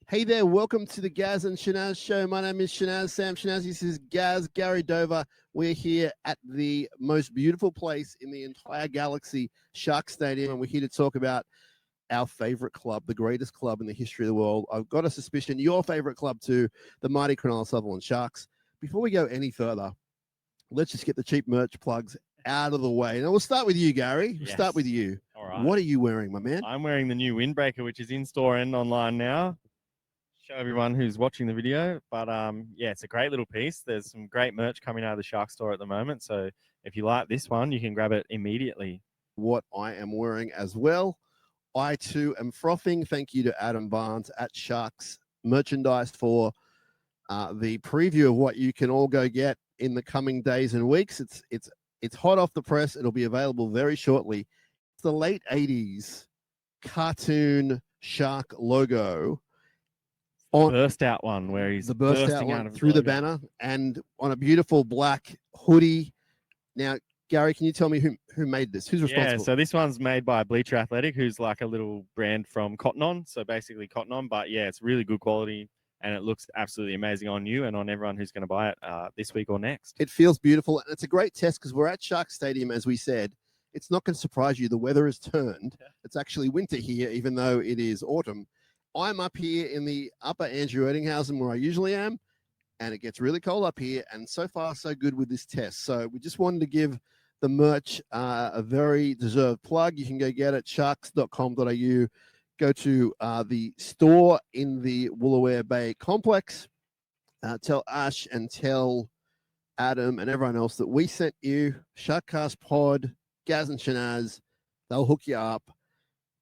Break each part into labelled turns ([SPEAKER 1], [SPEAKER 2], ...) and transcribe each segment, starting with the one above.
[SPEAKER 1] Hey there, welcome to the Gaz and Shinazz show. My name is Shinazz, Sam Shinazz. This is Gaz, Gary Dover. We're here at the most beautiful place in the entire galaxy, Shark Stadium, and we're here to talk about our favorite club, the greatest club in the history of the world. I've got a suspicion your favorite club too, the mighty Cronulla Sharks. Before we go any further, let's just get the cheap merch plugs out of the way. Now, we'll start with you, Gary. We'll start with you.
[SPEAKER 2] All right.
[SPEAKER 1] What are you wearing, my man?
[SPEAKER 2] I'm wearing the new windbreaker, which is in store and online now. Show everyone who's watching the video. But yeah, it's a great little piece. There's some great merch coming out of the Shark store at the moment. So if you like this one, you can grab it immediately.
[SPEAKER 1] What I am wearing as well. I too am frothing. Thank you to Adam Barnes at Sharks Merchandise for the preview of what you can all go get in the coming days and weeks. It's hot off the press. It'll be available very shortly. It's the late 80s cartoon shark logo.
[SPEAKER 2] On burst out one where he's
[SPEAKER 1] the burst out one through the banner and on a beautiful black hoodie. Now, Gary, can you tell me who made this? Who's responsible?
[SPEAKER 2] Yeah, so this one's made by Bleacher Athletic, who's like a little brand from Cotton On. So basically Cotton On, but yeah, it's really good quality and it looks absolutely amazing on you and on everyone who's going to buy it this week or next.
[SPEAKER 1] It feels beautiful and it's a great test because we're at Shark Stadium, as we said. It's not going to surprise you. The weather has turned. It's actually winter here, even though it is autumn. I'm up here in the upper Andrew Eddinghausen where I usually am, and it gets really cold up here, and so far so good with this test. So we just wanted to give the merch a very deserved plug. You can go get it, sharks.com.au. Go to the store in the Woolooware Bay complex. Tell Ash and tell Adam and everyone else that we sent you, SharkCast Pod, Gaz and Shinazz. They'll hook you up.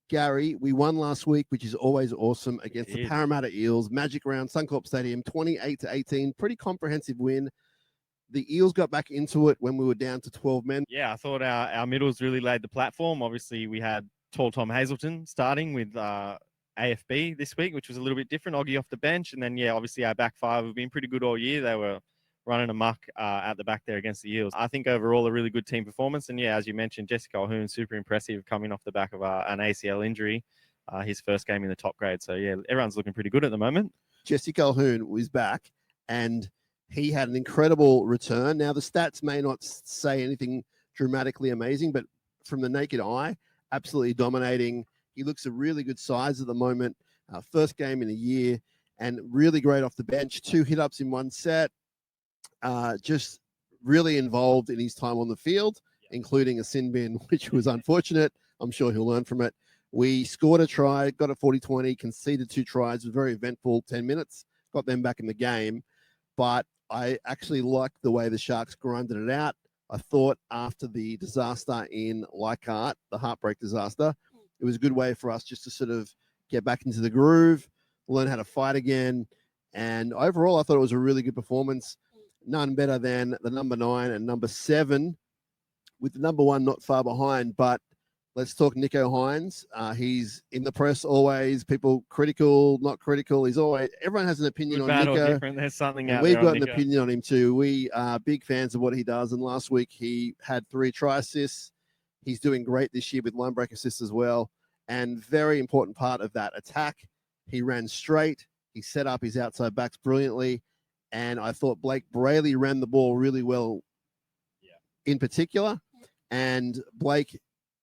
[SPEAKER 1] Gary, we won last week, which is always awesome, against the Parramatta Eels. Magic round, Suncorp Stadium, 28-18. Pretty comprehensive win. The Eels got back into it when we were down to 12 men.
[SPEAKER 2] Yeah, I thought our middles really laid the platform. Obviously, we had tall Tom Hazelton starting with AFB this week, which was a little bit different. Oggy off the bench. And then, yeah, obviously our back five have been pretty good all year. They were running amok at the back there against the Eels. I think overall a really good team performance. And yeah, as you mentioned, Jesse Colquhoun, super impressive coming off the back of an ACL injury, his first game in the top grade. So yeah, everyone's looking pretty good at the moment.
[SPEAKER 1] Jesse Colquhoun was back and he had an incredible return. Now the stats may not say anything dramatically amazing, but from the naked eye, absolutely dominating. He looks a really good size at the moment. First game in a year and really great off the bench. 2 hit-ups in one set. Just really involved in his time on the field, including a sin bin, which was unfortunate. I'm sure he'll learn from it. We scored a try, got a 40-20, conceded 2 tries. It was very eventful, 10 minutes, got them back in the game. But I actually liked the way the Sharks grinded it out. I thought after the disaster in Leichhardt, the heartbreak disaster, it was a good way for us just to sort of get back into the groove, learn how to fight again. And overall, I thought it was a really good performance. None better than the number 9 and number 7, with the number 1 not far behind. But let's talk Nicho Hynes. He's in the press always. People critical, not critical. He's always, everyone has an opinion on Nicho.
[SPEAKER 2] There's something out
[SPEAKER 1] We've
[SPEAKER 2] there
[SPEAKER 1] got an opinion on him too. We are big fans of what he does. And last week he had 3 try assists. He's doing great this year with line break assists as well. And very important part of that attack. He ran straight. He set up his outside backs brilliantly. And I thought Blake Brayley ran the ball really well in particular. And Blake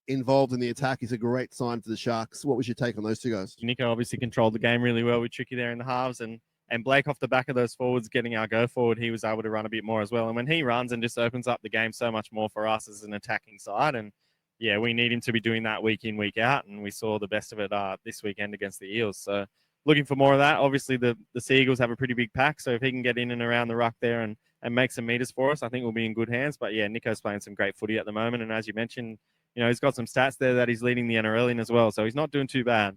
[SPEAKER 1] involved in the attack is a great sign for the Sharks. What was your take on those 2 guys?
[SPEAKER 2] Nicho obviously controlled the game really well with Tricky there in the halves. And Blake off the back of those forwards getting our go forward, he was able to run a bit more as well. And when he runs and just opens up the game so much more for us as an attacking side. And yeah, we need him to be doing that week in, week out. And we saw the best of it this weekend against the Eels. So looking for more of that. Obviously, the Seagulls have a pretty big pack, so if he can get in and around the ruck there and make some meters for us, I think we'll be in good hands. But yeah, Nicho's playing some great footy at the moment, and as you mentioned, you know, he's got some stats there that he's leading the NRL in as well, so he's not doing too bad.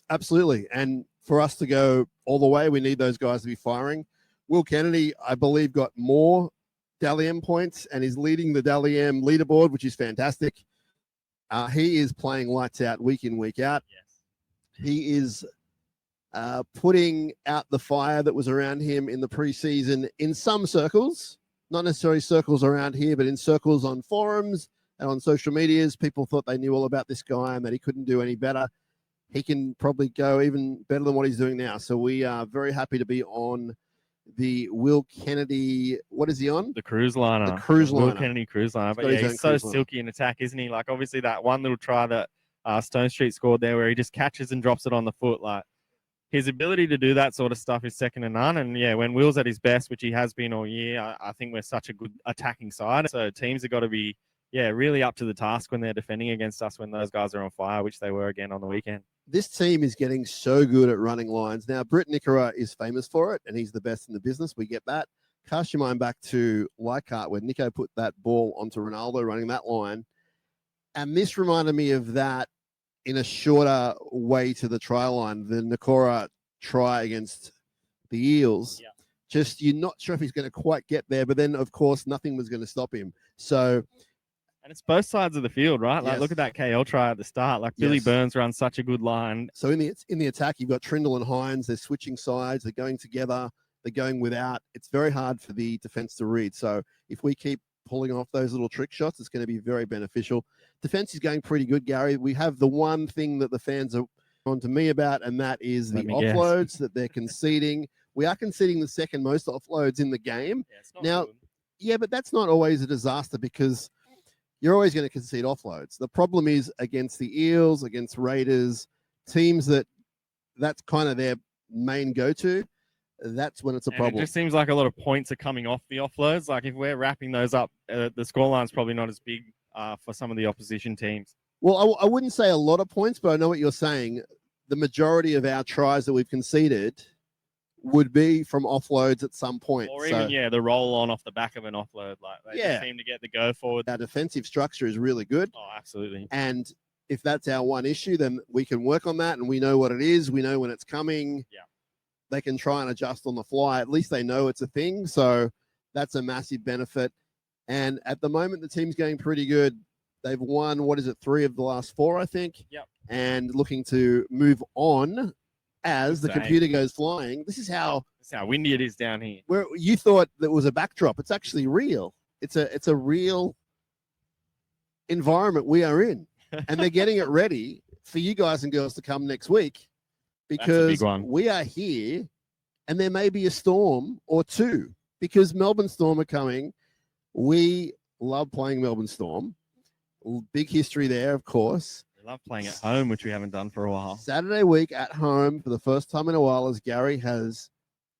[SPEAKER 1] Absolutely, and for us to go all the way, we need those guys to be firing. Will Kennedy, I believe, got more Dally M points and is leading the Dally M leaderboard, which is fantastic. He is playing lights out week in, week out. Yes. He is putting out the fire that was around him in the preseason in some circles, not necessarily circles around here, but in circles on forums and on social medias. People thought they knew all about this guy and that he couldn't do any better. he can probably go even better than what he's doing now. So we are very happy to be on the Will Kennedy. What is he on?
[SPEAKER 2] The cruise liner.
[SPEAKER 1] The cruise
[SPEAKER 2] Will
[SPEAKER 1] liner.
[SPEAKER 2] Kennedy cruise liner.
[SPEAKER 1] He's
[SPEAKER 2] But
[SPEAKER 1] got
[SPEAKER 2] yeah,
[SPEAKER 1] his own
[SPEAKER 2] he's so
[SPEAKER 1] cruise liner.
[SPEAKER 2] silky in attack, isn't he? Like, obviously, that one little try that Stone Street scored there where he just catches and drops it on the foot. Like, his ability to do that sort of stuff is second to none. And yeah, when Will's at his best, which he has been all year, I think we're such a good attacking side. So teams have got to be, really up to the task when they're defending against us when those guys are on fire, which they were again on the weekend.
[SPEAKER 1] This team is getting so good at running lines. Now, Britt Nickera is famous for it, and he's the best in the business. We get that. Cast your mind back to Leichhardt, where Nico put that ball onto Ronaldo running that line. And this reminded me of that in a shorter way to the try line, the Nickera try against the Eels.
[SPEAKER 2] Yeah.
[SPEAKER 1] Just, you're not sure if he's going to quite get there, but then, of course, nothing was going to stop him. So...
[SPEAKER 2] And it's both sides of the field, right? Like, look at that KL try at the start. Like, Billy Burns runs such a good line.
[SPEAKER 1] So in the attack, you've got Trindle and Hines. They're switching sides. They're going together. They're going without. It's very hard for the defense to read. So if we keep pulling off those little trick shots, it's going to be very beneficial. Defense is going pretty good, Gary. We have the one thing that the fans are on to me about, and that is the offloads that they're conceding. We are conceding the second most offloads in the game.
[SPEAKER 2] Yeah, it's not
[SPEAKER 1] now,
[SPEAKER 2] good.
[SPEAKER 1] Yeah, but that's not always a disaster because you're always going to concede offloads. The problem is against the Eels, against Raiders, teams that's kind of their main go-to. That's when it's a problem.
[SPEAKER 2] It just seems like a lot of points are coming off the offloads. Like, if we're wrapping those up, the scoreline's probably not as big for some of the opposition teams.
[SPEAKER 1] Well, I wouldn't say a lot of points, but I know what you're saying. The majority of our tries that we've conceded would be from offloads at some point.
[SPEAKER 2] Or even, the roll on off the back of an offload. Like, they just seem to get the go forward.
[SPEAKER 1] Our defensive structure is really good.
[SPEAKER 2] Oh, absolutely.
[SPEAKER 1] And if that's our one issue, then we can work on that, and we know what it is. We know when it's coming.
[SPEAKER 2] Yeah.
[SPEAKER 1] They can try and adjust on the fly. At least they know it's a thing. So that's a massive benefit. And at the moment, the team's going pretty good. They've won, 3 of the last 4, I think.
[SPEAKER 2] Yep.
[SPEAKER 1] And looking to move on as the computer goes flying. This is how
[SPEAKER 2] windy it is down here.
[SPEAKER 1] Where you thought that was a backdrop. It's actually real. It's a real environment we are in. And they're getting it ready for you guys and girls to come next week, because we are here and there may be a storm or two, because Melbourne Storm are coming. We love playing Melbourne Storm. Big history there, of course.
[SPEAKER 2] We love playing at home, which we haven't done for a while.
[SPEAKER 1] Saturday week at home for the first time in a while, as Gary has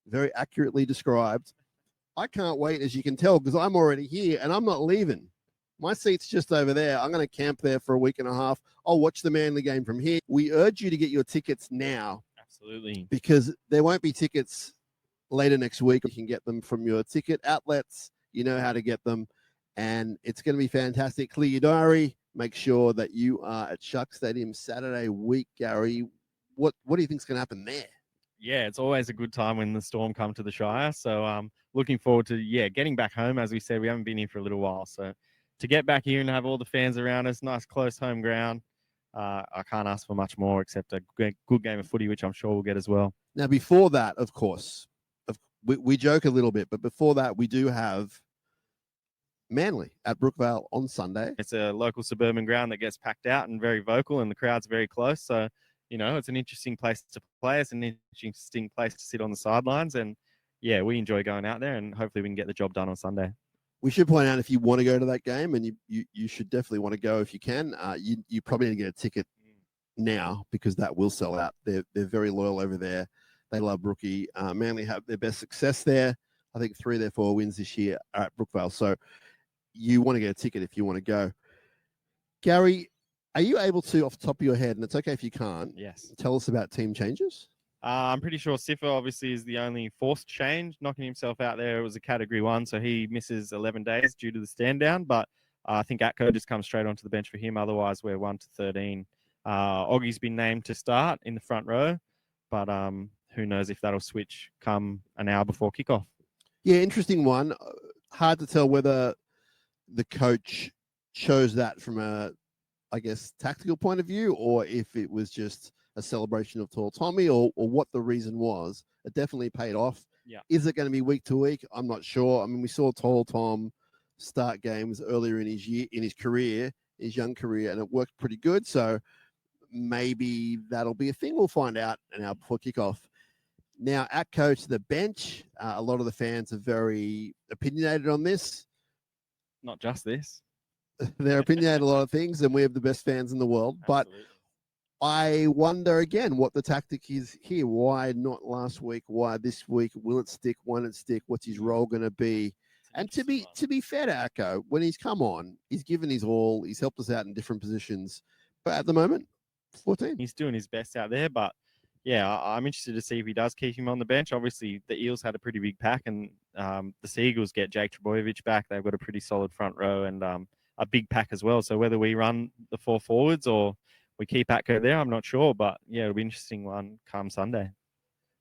[SPEAKER 1] very accurately described. I can't wait, as you can tell, because I'm already here and I'm not leaving. My seat's just over there. I'm going to camp there for a week and a half. I'll watch the Manly game from here. We urge you to get your tickets now.
[SPEAKER 2] Absolutely.
[SPEAKER 1] Because there won't be tickets later next week. You can get them from your ticket outlets. You know how to get them. And it's going to be fantastic. Clear your diary. Make sure that you are at Shark Stadium Saturday week, Gary. What do you think is going to happen there?
[SPEAKER 2] Yeah, it's always a good time when the Storm come to the Shire. So looking forward to, getting back home. As we said, we haven't been here for a little while. So to get back here and have all the fans around us, nice close home ground, I can't ask for much more except a good game of footy, which I'm sure we'll get as well.
[SPEAKER 1] Now, before that, of course, we joke a little bit, but before that, we do have Manly at Brookvale on Sunday.
[SPEAKER 2] It's a local suburban ground that gets packed out and very vocal, and the crowd's very close. So, it's an interesting place to play. It's an interesting place to sit on the sidelines. And, we enjoy going out there, and hopefully we can get the job done on Sunday.
[SPEAKER 1] We should point out, if you want to go to that game, and you should definitely want to go if you can, you probably need to get a ticket now, because that will sell out. They're very loyal over there. They love Brookie. Manly have their best success there. I think 3 of their 4 wins this year are at Brookvale. So you want to get a ticket if you want to go. Gary, are you able to, off the top of your head, and it's okay if you can't, tell us about team changes?
[SPEAKER 2] I'm pretty sure Siffer obviously is the only forced change, knocking himself out there. It was a category 1, so he misses 11 days due to the stand down. But I think Atco just comes straight onto the bench for him. Otherwise, we're 1 to 13. Oggie's been named to start in the front row, but who knows if that'll switch come an hour before kickoff.
[SPEAKER 1] Yeah, interesting one. Hard to tell whether the coach chose that from a, tactical point of view, or if it was just a celebration of Tall Tommy, or what the reason was. It definitely paid off.
[SPEAKER 2] Yeah.
[SPEAKER 1] Is it going to be week to week? I'm not sure. I mean, we saw Tall Tom start games earlier in his young career, and it worked pretty good. So maybe that'll be a thing. We'll find out an hour before kickoff. Now, Atco to the bench. A lot of the fans are very opinionated on this.
[SPEAKER 2] Not just this.
[SPEAKER 1] They're opinionated a lot of things, and we have the best fans in the world.
[SPEAKER 2] Absolutely.
[SPEAKER 1] But I wonder again what the tactic is here. Why not last week? Why this week? Will it stick? Won't it stick? What's his role going to be? And to be fair to Atco, when he's come on, he's given his all. He's helped us out in different positions. But at the moment, 14.
[SPEAKER 2] He's doing his best out there, but yeah, I'm interested to see if he does keep him on the bench. Obviously, the Eels had a pretty big pack, and the Seagulls get Jake Trbojevic back. They've got a pretty solid front row and a big pack as well. So whether we run the 4 forwards or we keep Atco there, I'm not sure. But yeah, it'll be an interesting one come Sunday.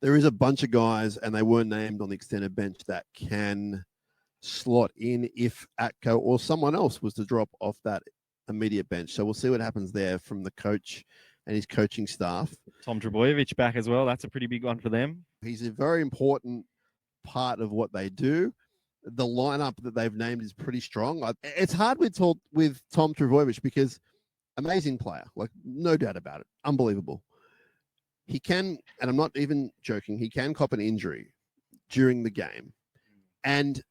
[SPEAKER 1] There is a bunch of guys, and they were named on the extended bench, that can slot in if Atco or someone else was to drop off that immediate bench. So we'll see what happens there from the coach and his coaching staff.
[SPEAKER 2] Tom Trbojevic back as well. That's a pretty big one for them.
[SPEAKER 1] He's a very important part of what they do. The lineup that they've named is pretty strong. It's hard with Tom Trbojevic because amazing player, like no doubt about it, unbelievable. He can, and I'm not even joking, he can cop an injury during the game. And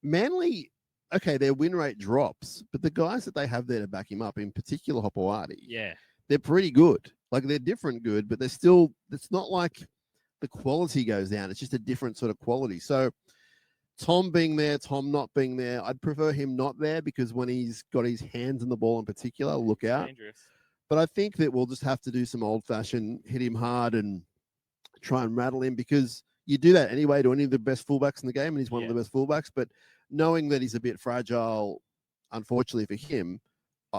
[SPEAKER 1] Manly, okay, their win rate drops, but the guys that they have there to back him up, in particular Hopewadi, they're pretty good. Like they're different good, but they're still, it's not like the quality goes down. It's just a different sort of quality. So Tom being there, Tom not being there, I'd prefer him not there because when he's got his hands on the ball in particular, look out.
[SPEAKER 2] Dangerous.
[SPEAKER 1] But I think that we'll just have to do some old-fashioned, hit him hard and try and rattle him because you do that anyway to any of the best fullbacks in the game, and he's one of the best fullbacks. But knowing that he's a bit fragile, unfortunately for him,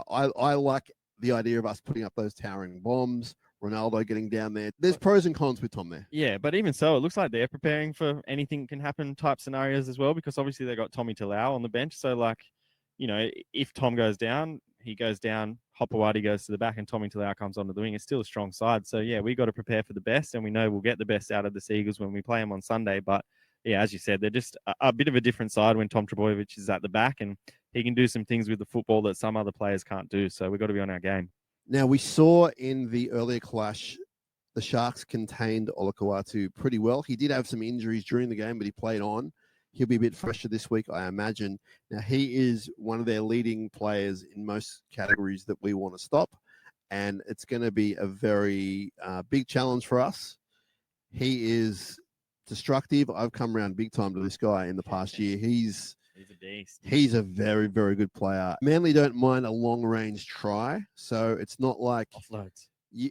[SPEAKER 1] I like the idea of us putting up those towering bombs, Ronaldo getting down there. There's pros and cons with Tom there.
[SPEAKER 2] Yeah, but even so, it looks like they're preparing for anything can happen type scenarios as well, because obviously they got Tommy Talau on the bench. So, like, you know, if Tom goes down, he goes down, Hopewadi goes to the back, and Tommy Talau comes onto the wing. It's still a strong side. So, yeah, we got to prepare for the best, and we know we'll get the best out of the Seagulls when we play them on Sunday. But, yeah, as you said, they're just a bit of a different side when Tom Trbojevic is at the back, and he can do some things with the football that some other players can't do. So we've got to be on our game.
[SPEAKER 1] Now, we saw in the earlier clash, the Sharks contained Olakau'atu pretty well. He did have some injuries during the game, but he played on. He'll be a bit fresher this week, I imagine. Now, he is one of their leading players in most categories that we want to stop, and it's going to be a very big challenge for us. He is destructive. I've come around big time to this guy in the past year. He's
[SPEAKER 2] a beast.
[SPEAKER 1] He's a very, very good player. Manly don't mind a long-range try, so it's not like
[SPEAKER 2] offloads.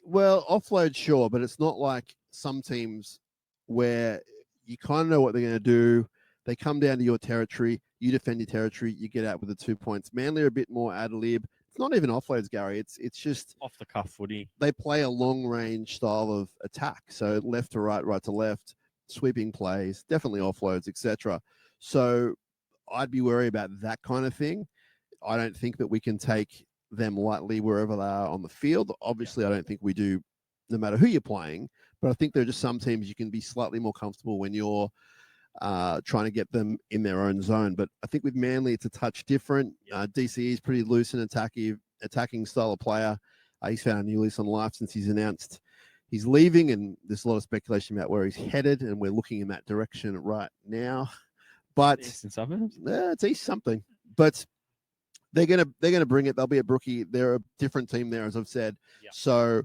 [SPEAKER 1] Offload, sure, but it's not like some teams where you kind of know what they're going to do. They come down to your territory, you defend your territory, you get out with the 2 points. Manly are a bit more ad lib. It's not even offloads, Gary. It's just
[SPEAKER 2] off the cuff footy.
[SPEAKER 1] They play a long-range style of attack, so left to right, right to left, sweeping plays, definitely offloads, etc. So I'd be worried about that kind of thing. I don't think that we can take them lightly wherever they are on the field. Obviously, I don't think we do no matter who you're playing, but I think there are just some teams you can be slightly more comfortable when you're trying to get them in their own zone. But I think with Manly, it's a touch different. DCE is pretty loose and attacking style of player. He's found a new lease on life since he's announced he's leaving, and there's a lot of speculation about where he's headed, and we're looking in that direction right now. But
[SPEAKER 2] Eastern suburbs?
[SPEAKER 1] It's East something. But they're gonna bring it. They'll be at Brookie. They're a different team there, as I've said.
[SPEAKER 2] Yep.
[SPEAKER 1] So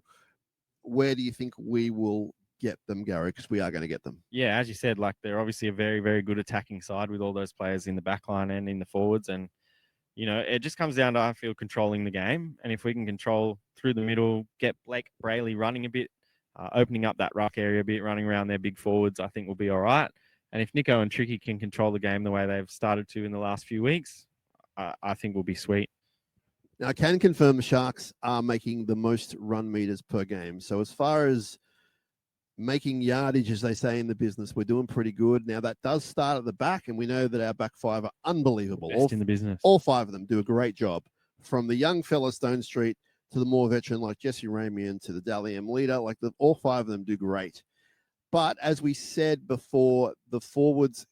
[SPEAKER 1] where do you think we will get them, Gary? Because we are going to get them.
[SPEAKER 2] Yeah, as you said, like they're obviously a very, very good attacking side with all those players in the back line and in the forwards. And, you know, it just comes down to, I feel, controlling the game. And if we can control through the middle, get Blake Brayley running a bit, opening up that ruck area a bit, running around their big forwards, I think we'll be all right. And if Nico and Tricky can control the game the way they've started to in the last few weeks, I think we'll be sweet.
[SPEAKER 1] Now, I can confirm the Sharks are making the most run meters per game. So as far as making yardage, as they say in the business, we're doing pretty good. Now, that does start at the back, and we know that our back five are unbelievable.
[SPEAKER 2] Best in the business.
[SPEAKER 1] All five of them do a great job. From the young fella Stone Street to the more veteran like Jesse Ramian to the Dally M leader, all five of them do great. But as we said before, the forwards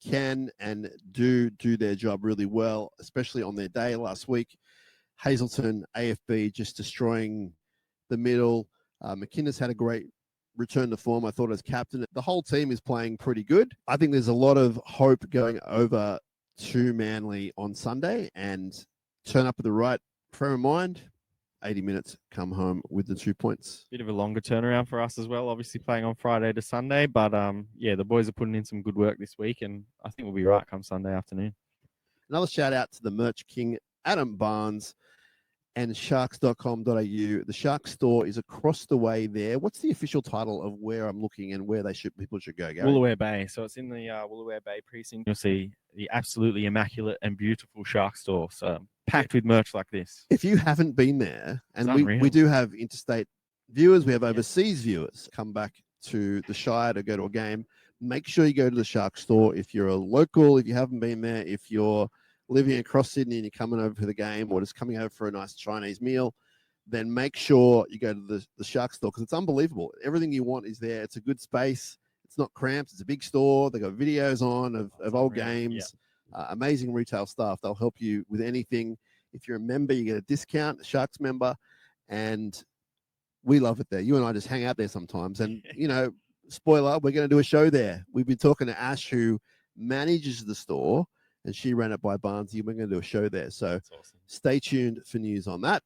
[SPEAKER 1] can and do their job really well, especially on their day last week. Hazelton, AFB just destroying the middle. McInnes had a great return to form, I thought, as captain. The whole team is playing pretty good. I think there's a lot of hope going over to Manly on Sunday and turn up with the right frame of mind. 80 minutes, come home with the 2 points.
[SPEAKER 2] Bit of a longer turnaround for us as well, obviously playing on Friday to Sunday. But yeah, the boys are putting in some good work this week, and I think we'll be right come Sunday afternoon.
[SPEAKER 1] Another shout out to the Merch King, Adam Barnes, and sharks.com.au. The Sharks store is across the way there. What's the official title of where I'm looking and where people should go, Gary?
[SPEAKER 2] Woolooware Bay. So it's in the Woolooware Bay precinct. You'll see the absolutely immaculate and beautiful Shark store. So packed with merch like this.
[SPEAKER 1] If you haven't been there, and we
[SPEAKER 2] unreal.
[SPEAKER 1] do have interstate viewers, we have overseas viewers come back to the Shire to go to a game, make sure you go to the Shark store. If you're a local, if you haven't been there, if you're living across Sydney and you're coming over for the game or just coming over for a nice Chinese meal, then make sure you go to the Shark store because it's unbelievable. Everything you want is there. It's a good space. It's not cramped. It's a big store. They got videos on of old games. Yeah. Amazing retail staff. They'll help you with anything. If you're a member, you get a discount, a Sharks member, and we love it there. You and I just hang out there sometimes. And, you know, spoiler, we're going to do a show there. We've been talking to Ash, who manages the store, and she ran it by Barnesy. We're going to do a show there. So awesome. Stay tuned for news on that.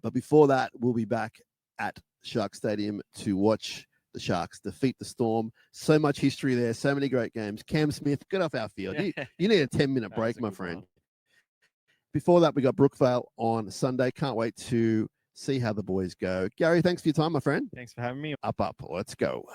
[SPEAKER 1] But before that, we'll be back at Shark Stadium to watch the Sharks defeat the Storm. So much history there. So many great games. Cam Smith, get off our field. You need a 10-minute break, my friend. One. Before that, we got Brookvale on Sunday. Can't wait to see how the boys go. Gary, thanks for your time, my friend.
[SPEAKER 2] Thanks for having me.
[SPEAKER 1] Up. Let's go.